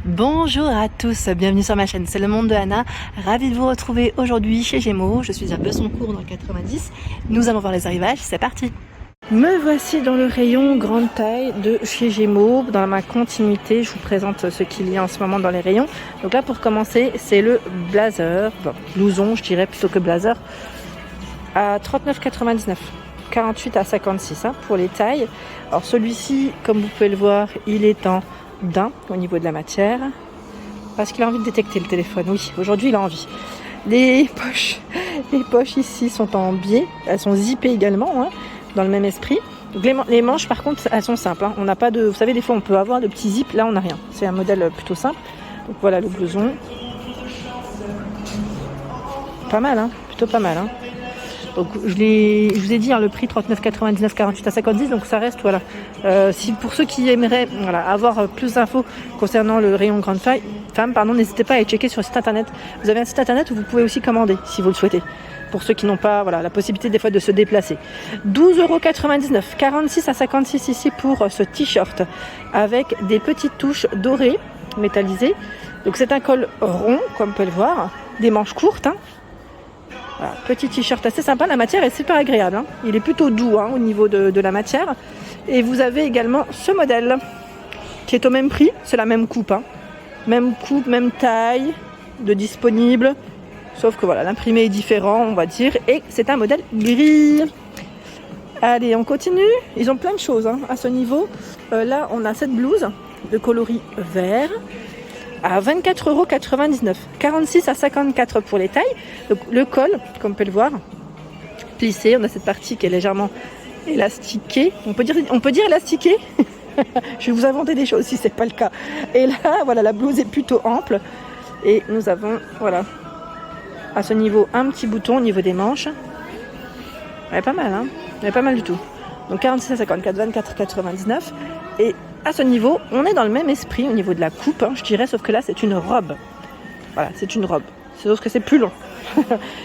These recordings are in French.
Bonjour à tous, bienvenue sur ma chaîne, c'est le monde de Anna. Ravie de vous retrouver aujourd'hui chez Gémeaux. Je suis à Bessancourt dans le 90. Nous allons voir les arrivages, c'est parti. Me voici dans le rayon grande taille de chez Gémeaux. Dans ma continuité, je vous présente ce qu'il y a en ce moment dans les rayons. Donc là, pour commencer, c'est le blazer, blouson je dirais plutôt que blazer, à 39,99. 48 à 56 pour les tailles. Alors celui-ci, comme vous pouvez le voir, il est en daim au niveau de la matière. Parce qu'il a envie de détecter le téléphone. Oui, aujourd'hui il a envie. Les poches ici sont en biais. Elles sont zippées également, dans le même esprit. Donc les manches par contre, elles sont simples. On n'a pas de... Vous savez, des fois on peut avoir de petits zips. Là on n'a rien. C'est un modèle plutôt simple. Donc voilà le blouson. Pas mal, plutôt pas mal. Donc je vous ai dit le prix 39,99, 48 à 50, donc ça reste si pour ceux qui aimeraient avoir plus d'infos concernant le rayon grande femme, n'hésitez pas à aller checker sur le site internet. Vous avez un site internet où vous pouvez aussi commander si vous le souhaitez. Pour ceux qui n'ont pas la possibilité des fois de se déplacer. 12,99 €, 46 à 56 ici pour ce t-shirt avec des petites touches dorées métallisées. Donc c'est un col rond comme on peut le voir, des manches courtes. Voilà, petit t-shirt assez sympa, la matière est super agréable. Il est plutôt doux au niveau de la matière. Et vous avez également ce modèle qui est au même prix, c'est la même coupe. Même coupe, même taille de disponible. Sauf que l'imprimé est différent, on va dire. Et c'est un modèle gris. Allez, on continue. Ils ont plein de choses à ce niveau. Là, on a cette blouse de coloris vert à 24,99 €, 46 à 54 pour les tailles. Donc le col, comme on peut le voir, plissé. On a cette partie qui est légèrement élastiquée. On peut dire élastiquée. Je vais vous inventer des choses si c'est pas le cas. Et là, la blouse est plutôt ample. Et nous avons, à ce niveau, un petit bouton au niveau des manches. Elle est pas mal, Elle est pas mal du tout. Donc 46 à 54, 24,99. Et à ce niveau, on est dans le même esprit au niveau de la coupe, je dirais, sauf que là, c'est une robe. Voilà, c'est une robe. Sauf que c'est plus long.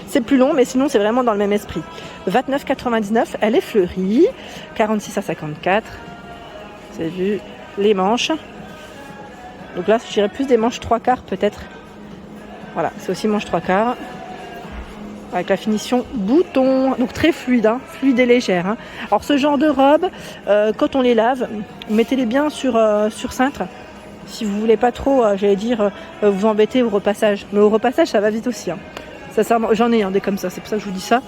C'est plus long, mais sinon, c'est vraiment dans le même esprit. 29,99, elle est fleurie. 46 à 54. Vous avez vu les manches. Donc là, je dirais plus des manches 3/4 peut-être. Voilà, c'est aussi manche 3/4. Avec la finition bouton, donc très fluide, fluide et légère. Alors ce genre de robe, quand on les lave, mettez-les bien sur cintre. Si vous voulez pas trop, vous embêter au repassage. Mais au repassage, ça va vite aussi. Sincèrement, j'en ai des comme ça, c'est pour ça que je vous dis ça.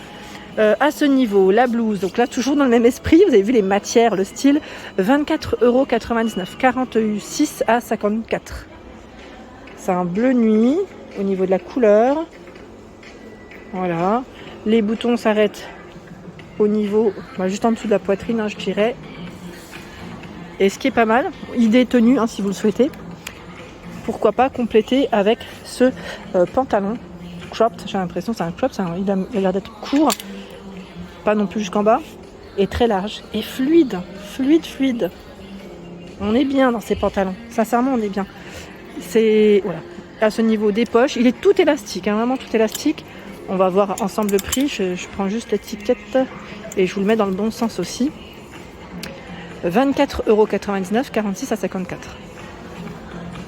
À ce niveau, la blouse, donc là toujours dans le même esprit, vous avez vu les matières, le style, 24,99 €, 46 à 54. C'est un bleu nuit au niveau de la couleur. Voilà, les boutons s'arrêtent au niveau, juste en dessous de la poitrine, je dirais. Et ce qui est pas mal, idée tenue, si vous le souhaitez, pourquoi pas compléter avec ce pantalon cropped. J'ai l'impression que c'est un cropped, il a l'air d'être court, pas non plus jusqu'en bas, et très large, et fluide. On est bien dans ces pantalons, sincèrement on est bien. C'est, à ce niveau des poches, il est tout élastique, vraiment tout élastique. On va voir ensemble le prix. Je prends juste l'étiquette et je vous le mets dans le bon sens aussi. 24,99 €, 46 à 54.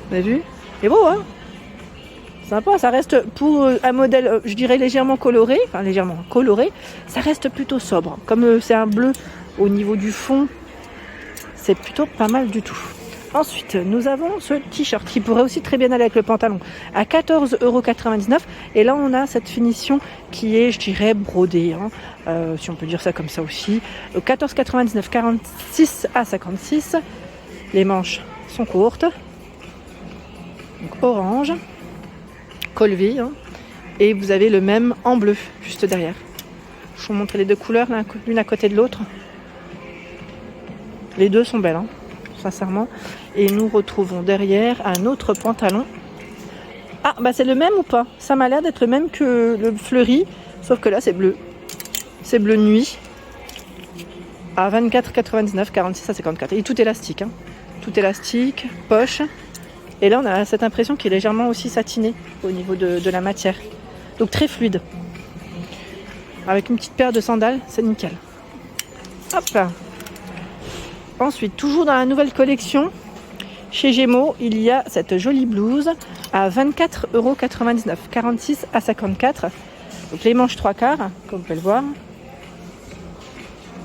Vous avez vu? C'est beau, Sympa, ça reste pour un modèle, je dirais légèrement coloré. Ça reste plutôt sobre. Comme c'est un bleu au niveau du fond, c'est plutôt pas mal du tout. Ensuite, nous avons ce t-shirt qui pourrait aussi très bien aller avec le pantalon à 14,99 €. Et là, on a cette finition qui est, je dirais, brodée, si on peut dire ça comme ça aussi. 14,99 €, 46 à 56. Les manches sont courtes. Donc orange, col V. Et vous avez le même en bleu, juste derrière. Je vais vous montrer les deux couleurs, l'une à côté de l'autre. Les deux sont belles, sincèrement. Et nous retrouvons derrière un autre pantalon. Ah, c'est le même ou pas? Ça m'a l'air d'être le même que le fleuri, sauf que là c'est bleu. C'est bleu nuit. À 24,99, 46 à 54. Et tout élastique, Tout élastique, poche. Et là on a cette impression qui est légèrement aussi satinée au niveau de la matière. Donc très fluide. Avec une petite paire de sandales, c'est nickel. Hop là. Ensuite, toujours dans la nouvelle collection, Chez Gémeaux, il y a cette jolie blouse à 24,99 €, 46 à 54. Donc les manches 3/4, comme vous pouvez le voir.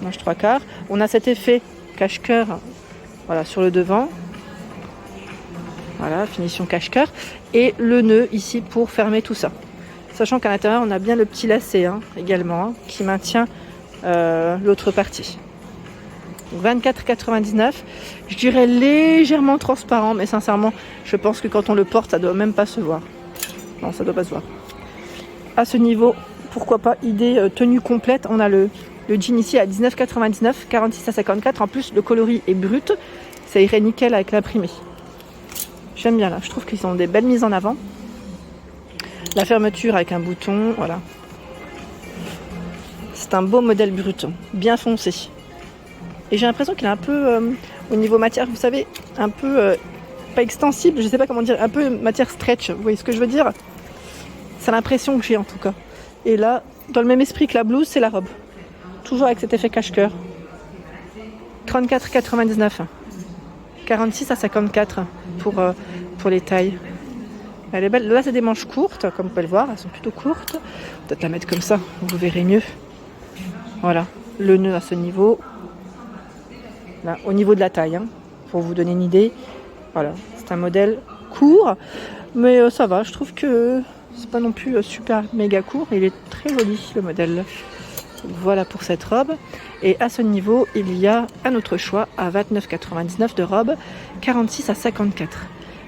Manches 3/4. On a cet effet cache-cœur, voilà, sur le devant. Voilà, finition cache-cœur. Et le nœud ici pour fermer tout ça. Sachant qu'à l'intérieur, on a bien le petit lacet également, qui maintient l'autre partie. 24,99 €. Je dirais légèrement transparent, mais sincèrement, je pense que quand on le porte, ça ne doit même pas se voir. Non, ça ne doit pas se voir. À ce niveau, pourquoi pas, idée tenue complète. On a le jean ici à 19,99 €, 46 à 54. En plus, le coloris est brut. Ça irait nickel avec l'imprimé. J'aime bien là. Je trouve qu'ils ont des belles mises en avant. La fermeture avec un bouton, voilà. C'est un beau modèle brut, bien foncé. Et j'ai l'impression qu'il est un peu, au niveau matière, vous savez, un peu, pas extensible, je sais pas comment dire, un peu matière stretch, vous voyez ce que je veux dire? C'est l'impression que j'ai en tout cas. Et là, dans le même esprit que la blouse, c'est la robe. Toujours avec cet effet cache-cœur. 34,99 €. 46 à 54 pour les tailles. Elle est belle. Là, c'est des manches courtes, comme vous pouvez le voir, elles sont plutôt courtes. Peut-être la mettre comme ça, vous verrez mieux. Voilà, le nœud à ce niveau. Là, au niveau de la taille, pour vous donner une idée. Voilà, c'est un modèle court, mais ça va. Je trouve que c'est pas non plus super méga court. Il est très joli le modèle. Voilà pour cette robe. Et à ce niveau, il y a un autre choix à 29,99 € de robe, 46 à 54.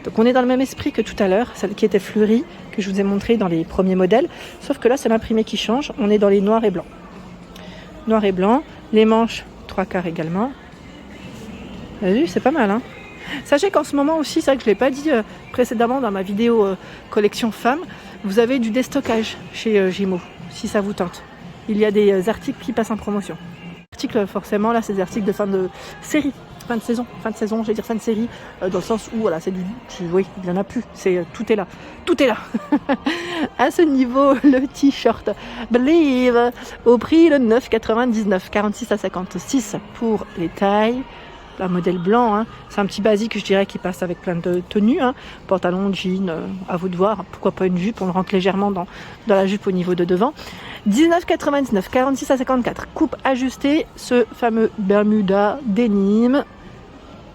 Donc on est dans le même esprit que tout à l'heure, celle qui était fleurie, que je vous ai montré dans les premiers modèles. Sauf que là, c'est l'imprimé qui change. On est dans les noirs et blancs. Noir et blanc. Les manches 3/4 également. Vous avez vu, c'est pas mal. Sachez qu'en ce moment aussi, c'est vrai que je ne l'ai pas dit précédemment dans ma vidéo collection femmes, vous avez du déstockage chez Gémeaux, si ça vous tente. Il y a des articles qui passent en promotion. Articles, forcément, là, c'est des articles de fin de série, fin de saison, je vais dire fin de série, dans le sens où, voilà, c'est oui, il n'y en a plus, tout est là. Tout est là. À ce niveau, le t-shirt Believe au prix de 9,99 €, 46 à 56 pour les tailles. Un modèle blanc, c'est un petit basique, je dirais, qui passe avec plein de tenues, pantalon, jean, à vous de voir, pourquoi pas une jupe, on le rentre légèrement dans la jupe au niveau de devant. 19,99 €, 46 à 54, coupe ajustée, ce fameux Bermuda denim,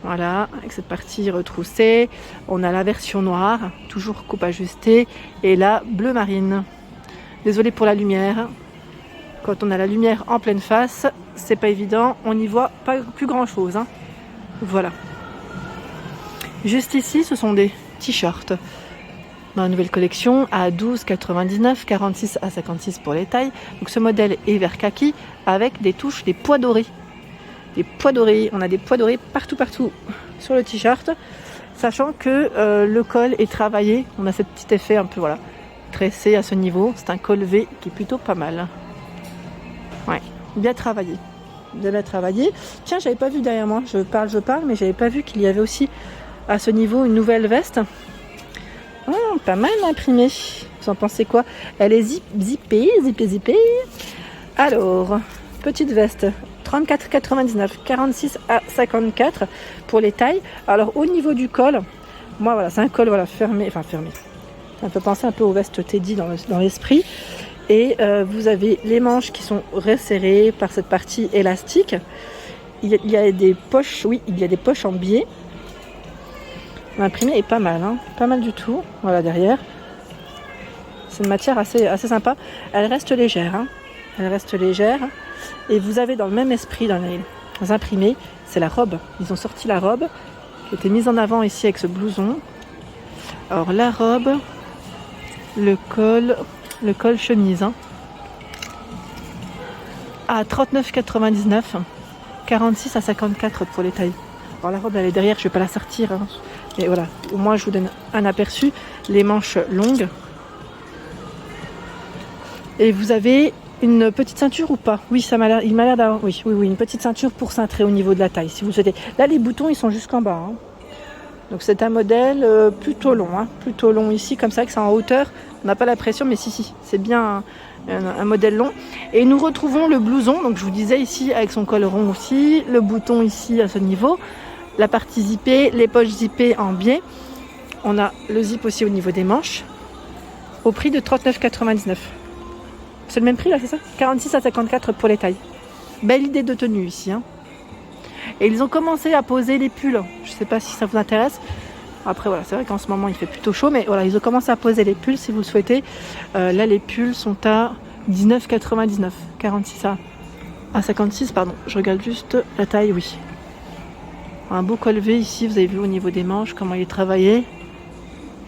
voilà, avec cette partie retroussée. On a la version noire, toujours coupe ajustée, et la bleu marine. Désolée pour la lumière, quand on a la lumière en pleine face, c'est pas évident, on n'y voit pas plus grand chose. Voilà. Juste ici, ce sont des t-shirts dans la nouvelle collection à 12,99 €, 46 à 56 pour les tailles. Donc ce modèle est vert kaki avec des touches, des pois dorés. Des pois dorés. On a des pois dorés partout sur le t-shirt. Sachant que le col est travaillé. On a ce petit effet un peu tressé à ce niveau. C'est un col V qui est plutôt pas mal. Ouais, bien travaillé. Tiens, j'avais pas vu derrière moi, je parle, mais j'avais pas vu qu'il y avait aussi à ce niveau une nouvelle veste. Pas mal imprimée. Vous en pensez quoi? Elle est zippée. Alors, petite veste, 34,99 €, 46 à 54 pour les tailles. Alors, au niveau du col, moi, voilà, c'est un col fermé. Ça peut penser un peu aux vestes Teddy dans l'esprit. Et vous avez les manches qui sont resserrées par cette partie élastique. Il y a des poches, il y a des poches en biais. L'imprimé est pas mal, pas mal du tout. Voilà derrière. C'est une matière assez sympa. Elle reste légère. Et vous avez dans le même esprit dans les imprimés, c'est la robe. Ils ont sorti la robe qui était mise en avant ici avec ce blouson. Alors la robe, le col chemise à 39,99 €, 46 à 54 pour les tailles. Alors la robe elle est derrière, je vais pas la sortir, mais voilà, au moins je vous donne un aperçu. Les manches longues et vous avez une petite ceinture ou pas? Oui, il m'a l'air d'avoir, oui, une petite ceinture pour cintrer au niveau de la taille si vous souhaitez. Là les boutons ils sont jusqu'en bas. Donc c'est un modèle plutôt long ici, comme ça que c'est en hauteur. On n'a pas la pression, mais si, c'est bien un modèle long. Et nous retrouvons le blouson, donc je vous disais ici avec son col rond aussi, le bouton ici à ce niveau, la partie zippée, les poches zippées en biais. On a le zip aussi au niveau des manches, au prix de 39,99. C'est le même prix là, c'est ça? 46 à 54 pour les tailles. Belle idée de tenue ici. Hein. Et ils ont commencé à poser les pulls. Je ne sais pas si ça vous intéresse. Après voilà, c'est vrai qu'en ce moment il fait plutôt chaud, mais voilà, ils ont commencé à poser les pulls si vous le souhaitez. Là les pulls sont à 19,99. 46 à 56, pardon. Je regarde juste la taille, oui. Un beau col V ici, vous avez vu au niveau des manches comment il est travaillé.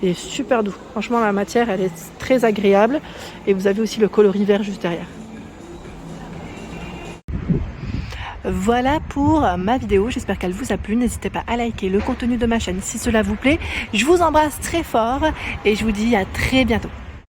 Il est super doux. Franchement, la matière, elle est très agréable. Et vous avez aussi le coloris vert juste derrière. Voilà pour ma vidéo. J'espère qu'elle vous a plu. N'hésitez pas à liker le contenu de ma chaîne si cela vous plaît. Je vous embrasse très fort et je vous dis à très bientôt.